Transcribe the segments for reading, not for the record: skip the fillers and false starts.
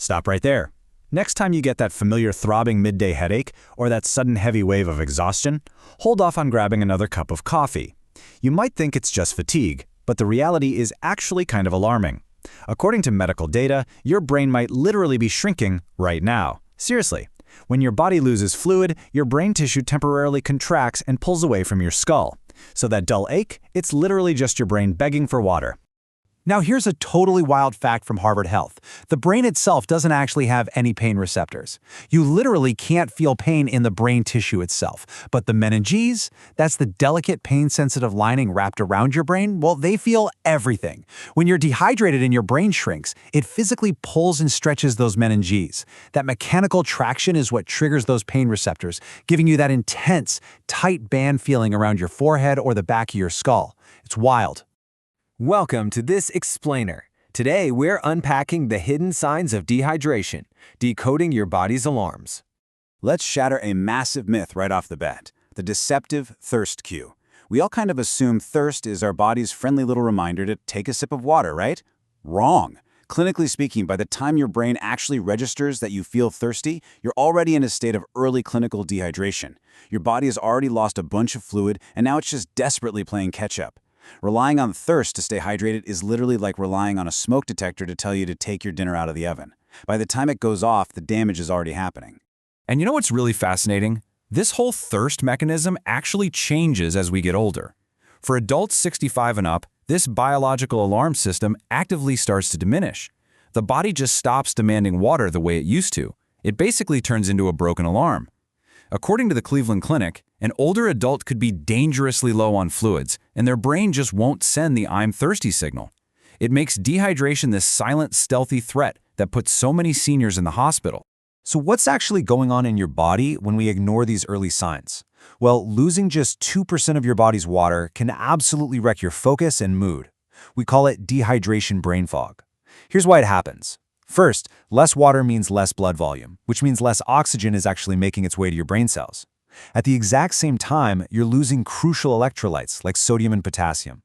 Stop right there. Next time you get that familiar throbbing midday headache or that sudden heavy wave of exhaustion, hold off on grabbing another cup of coffee. You might think it's just fatigue, but the reality is actually kind of alarming. According to medical data, your brain might literally be shrinking right now. Seriously. When your body loses fluid, your brain tissue temporarily contracts and pulls away from your skull. So that dull ache, it's literally just your brain begging for water. Now here's a totally wild fact from Harvard Health. The brain itself doesn't actually have any pain receptors. You literally can't feel pain in the brain tissue itself. But the meninges, that's the delicate pain-sensitive lining wrapped around your brain, well, they feel everything. When you're dehydrated and your brain shrinks, it physically pulls and stretches those meninges. That mechanical traction is what triggers those pain receptors, giving you that intense, tight band feeling around your forehead or the back of your skull. It's wild. Welcome to this explainer. Today, we're unpacking the hidden signs of dehydration, decoding your body's alarms. Let's shatter a massive myth right off the bat, the deceptive thirst cue. We all kind of assume thirst is our body's friendly little reminder to take a sip of water, right? Wrong. Clinically speaking, by the time your brain actually registers that you feel thirsty, you're already in a state of early clinical dehydration. Your body has already lost a bunch of fluid, and now it's just desperately playing catch-up. Relying on thirst to stay hydrated is literally like relying on a smoke detector to tell you to take your dinner out of the oven. By the time it goes off, the damage is already happening. And you know what's really fascinating? This whole thirst mechanism actually changes as we get older. For adults 65 and up, this biological alarm system actively starts to diminish. The body just stops demanding water the way it used to. It basically turns into a broken alarm. According to the Cleveland Clinic, an older adult could be dangerously low on fluids, and their brain just won't send the "I'm thirsty" signal. It makes dehydration this silent, stealthy threat that puts so many seniors in the hospital. So what's actually going on in your body when we ignore these early signs? Well, losing just 2% of your body's water can absolutely wreck your focus and mood. We call it dehydration brain fog. Here's why it happens. First, less water means less blood volume, which means less oxygen is actually making its way to your brain cells. At the exact same time, you're losing crucial electrolytes like sodium and potassium.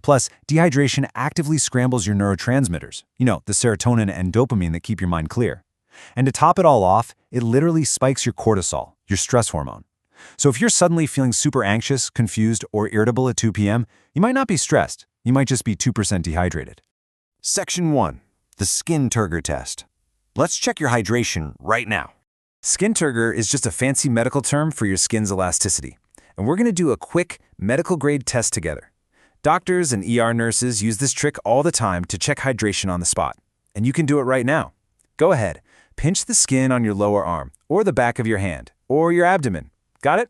Plus, dehydration actively scrambles your neurotransmitters, the serotonin and dopamine that keep your mind clear. And to top it all off, it literally spikes your cortisol, your stress hormone. So if you're suddenly feeling super anxious, confused, or irritable at 2 p.m., you might not be stressed. You might just be 2% dehydrated. Section 1. The skin turgor test. Let's check your hydration right now. Skin turgor is just a fancy medical term for your skin's elasticity. And we're going to do a quick medical-grade test together. Doctors and ER nurses use this trick all the time to check hydration on the spot. And you can do it right now. Go ahead, pinch the skin on your lower arm, or the back of your hand, or your abdomen. Got it?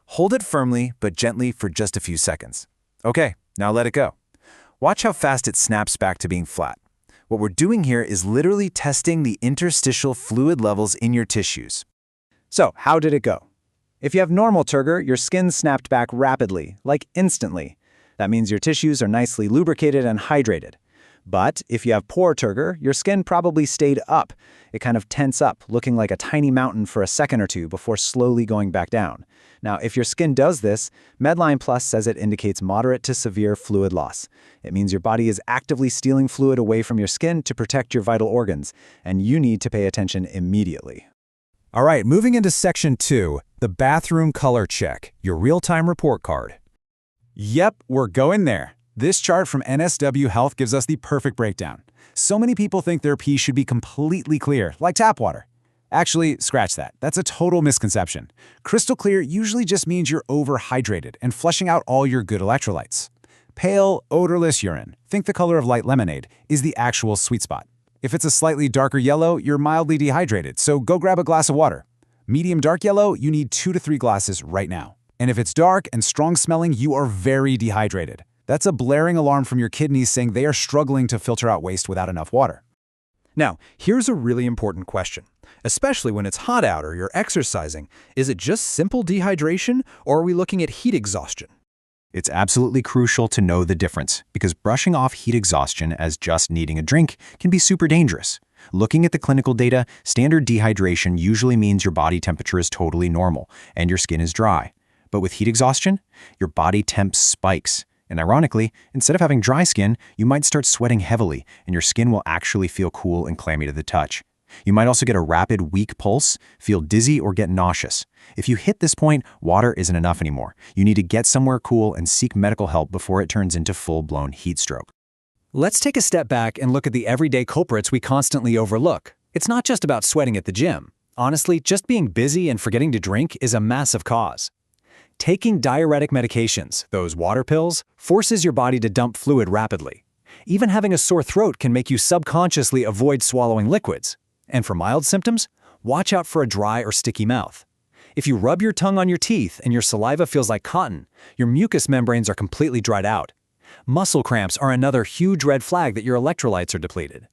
Hold it firmly but gently for just a few seconds. Okay, now let it go. Watch how fast it snaps back to being flat. What we're doing here is literally testing the interstitial fluid levels in your tissues. So, how did it go? If you have normal turgor, your skin snapped back rapidly, like instantly. That means your tissues are nicely lubricated and hydrated. But if you have poor turgor, your skin probably stayed up. It kind of tense up, looking like a tiny mountain for a second or two before slowly going back down. Now, if your skin does this, Medline Plus says it indicates moderate to severe fluid loss. It means your body is actively stealing fluid away from your skin to protect your vital organs, and you need to pay attention immediately. All right, moving into Section 2, the bathroom color check, your real-time report card. Yep, we're going there. This chart from NSW Health gives us the perfect breakdown. So many people think their pee should be completely clear, like tap water. Actually, scratch that. That's a total misconception. Crystal clear usually just means you're overhydrated and flushing out all your good electrolytes. Pale, odorless urine, think the color of light lemonade, is the actual sweet spot. If it's a slightly darker yellow, you're mildly dehydrated, so go grab a glass of water. Medium dark yellow, you need 2 to 3 glasses right now. And if it's dark and strong smelling, you are very dehydrated. That's a blaring alarm from your kidneys saying they are struggling to filter out waste without enough water. Now, here's a really important question. Especially when it's hot out or you're exercising, is it just simple dehydration or are we looking at heat exhaustion? It's absolutely crucial to know the difference because brushing off heat exhaustion as just needing a drink can be super dangerous. Looking at the clinical data, standard dehydration usually means your body temperature is totally normal and your skin is dry. But with heat exhaustion, your body temp spikes. And ironically, instead of having dry skin, you might start sweating heavily and your skin will actually feel cool and clammy to the touch. You might also get a rapid, weak pulse, feel dizzy, or get nauseous. If you hit this point, water isn't enough anymore. You need to get somewhere cool and seek medical help before it turns into full-blown heat stroke. Let's take a step back and look at the everyday culprits we constantly overlook. It's not just about sweating at the gym. Honestly, just being busy and forgetting to drink is a massive cause. Taking diuretic medications, those water pills, forces your body to dump fluid rapidly. Even having a sore throat can make you subconsciously avoid swallowing liquids. And for mild symptoms, watch out for a dry or sticky mouth. If you rub your tongue on your teeth and your saliva feels like cotton, your mucous membranes are completely dried out. Muscle cramps are another huge red flag that your electrolytes are depleted.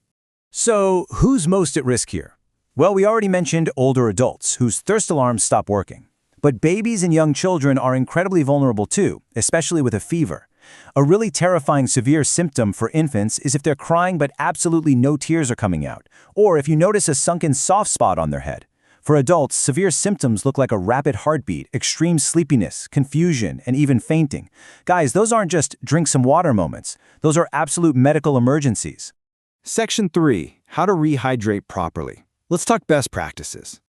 So, who's most at risk here? Well, we already mentioned older adults whose thirst alarms stop working. But babies and young children are incredibly vulnerable too, especially with a fever. A really terrifying severe symptom for infants is if they're crying but absolutely no tears are coming out, or if you notice a sunken soft spot on their head. For adults, severe symptoms look like a rapid heartbeat, extreme sleepiness, confusion, and even fainting. Guys, those aren't just drink some water moments. Those are absolute medical emergencies. Section 3. How to rehydrate properly. Let's talk best practices.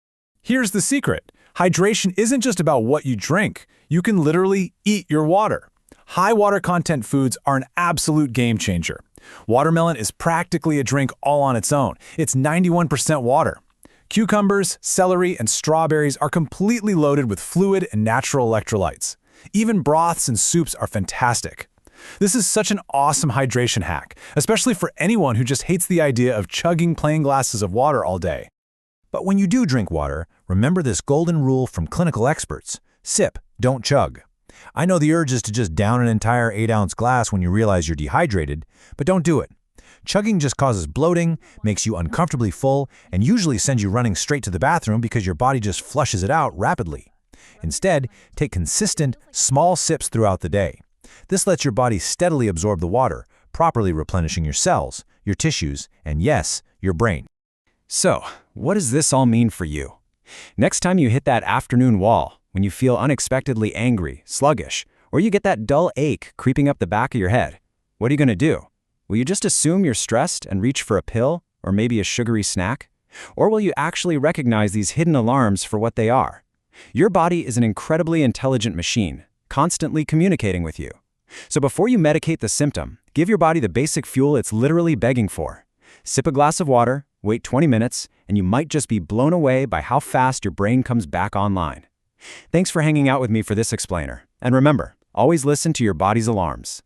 Here's the secret. Hydration isn't just about what you drink. You can literally eat your water. High water content foods are an absolute game changer. Watermelon is practically a drink all on its own. It's 91% water. Cucumbers, celery, and strawberries are completely loaded with fluid and natural electrolytes. Even broths and soups are fantastic. This is such an awesome hydration hack, especially for anyone who just hates the idea of chugging plain glasses of water all day. But when you do drink water, remember this golden rule from clinical experts. Sip, don't chug. I know the urge is to just down an entire 8-ounce glass when you realize you're dehydrated, but don't do it. Chugging just causes bloating, makes you uncomfortably full, and usually sends you running straight to the bathroom because your body just flushes it out rapidly. Instead, take consistent, small sips throughout the day. This lets your body steadily absorb the water, properly replenishing your cells, your tissues, and yes, your brain. So, what does this all mean for you? Next time you hit that afternoon wall, when you feel unexpectedly angry, sluggish, or you get that dull ache creeping up the back of your head, what are you going to do? Will you just assume you're stressed and reach for a pill or maybe a sugary snack? Or will you actually recognize these hidden alarms for what they are? Your body is an incredibly intelligent machine, constantly communicating with you. So before you medicate the symptom, give your body the basic fuel it's literally begging for. Sip a glass of water, wait 20 minutes, and you might just be blown away by how fast your brain comes back online. Thanks for hanging out with me for this explainer. And remember, always listen to your body's alarms.